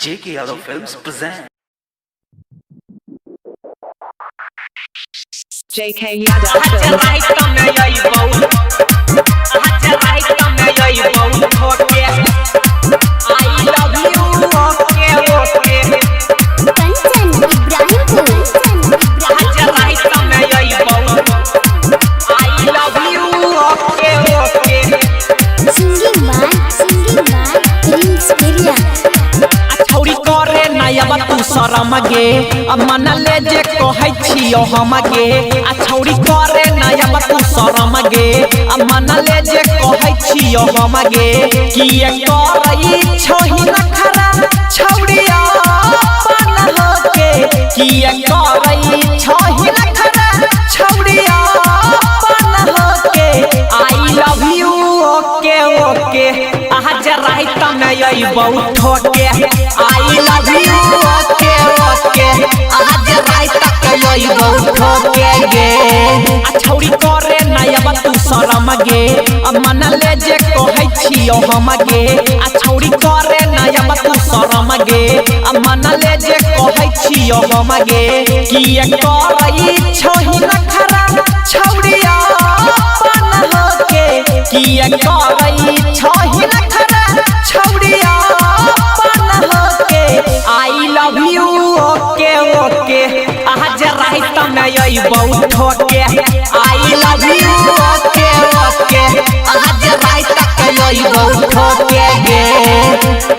J.K. Yadav Films present. J.K. Yadav Films. तू शरम गे अब मन ले जे कहै छियो हम गे आ छौरी करे नया तू शरम गे अब मन ले जे कहै छियो हम गे कि करई छोही नखरा छौरिया अपन होके कि करई छोही नखरा छौरिया अपन होके आई लव यू ओके ओके आज रात में यही बहुत ठोके I love you okay okay आज रात तक यही बहुत ठोके गे आ छौरी करे नया तू शरम गे अब मन ले जे कहै छियो हम गे आ छौरी करे नया तू शरम गे अब मन ले जे कहै छियो हम गे कि करई छोही नखरा छौरिया अपन होके कि करई छोही नखरा छौरिया अपन होके आई लव यू ओके ओके आज रात में यही बहुत ठोके I love you okay okay आज रात तक यही बहुत ठोके गे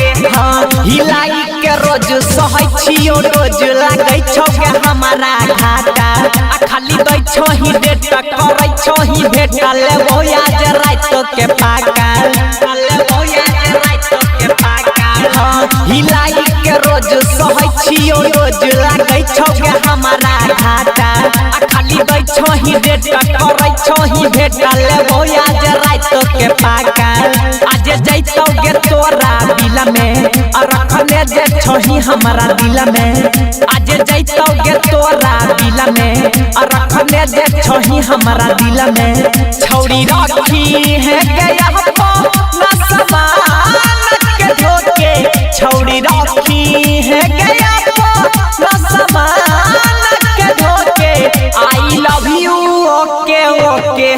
हिलाई के रोज सहै छियो रोज लागै छौ के हमारा घाटा आ खाली दै छौ ही डेट करै छौ ही भेट लेबो आज रात के पाका लेबो आज रात के पाका हिलाई के रोज सहै छियो रोज लागै छौ के हमारा घाटा आ खाली दै छौ ही डेट करै छौ ही भेट लेबो आज रात के पाका आज जैतौ गे तोरा दिल में रखने जे छोही हमारा दिल में आज जैतौ गे तोरा दिल में रखने जे छोही हमारा दिल में छौरी रखी है गया न समान के धोके छौरी रखी है गया न समान के धोके I love you okay okay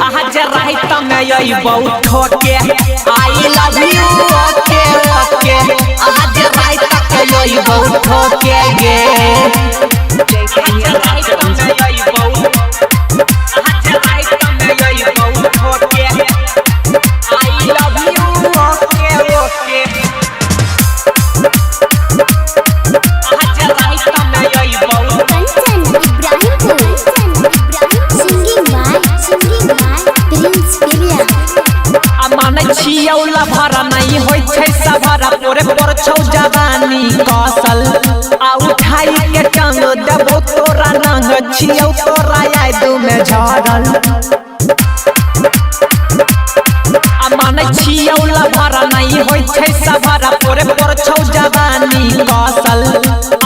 आज रात में यही बहुत ठोके I love you okay okay आज रात तक यही बहुत ठोके गे I love you okay okay आज रात में यही बहुत माने छियौला भरा नहीं होय छै सभरा पोरे पर छौ जवानी कौशल आ उठाई के टांग देबो तोरा नांग छियौ तोरा याद में झरल आ माने छियौला भरा नहीं होय छै सभरा पोरे पर छौ जवानी कौशल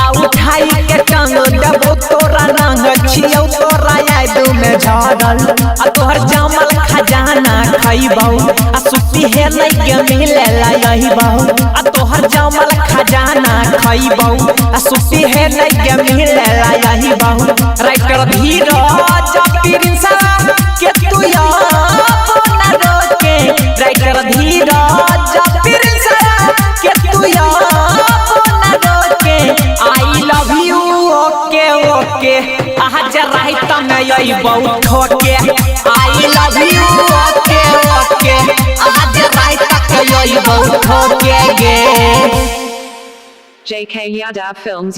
आ उठाई के टांग देबो तोरा नांग छियौ तोरा याद में झरल आ तोहर जामल खजाना खइबौ आ सुती है नहीं के मिलेला यही बहु आ तोहर जामल खजाना खइबौ आ सुती है नहीं के मिलेला यही बहु राइटर धीरज प्रिंसा के तू अपना रोके राइटर धीरज प्रिंसा के तू अपना रोके आई लव यू ओके ओके आज रात में यही बहुत ठोके I love you okay okay आज रात तक यही बहुत ठोके गे J.K. Yadav Films.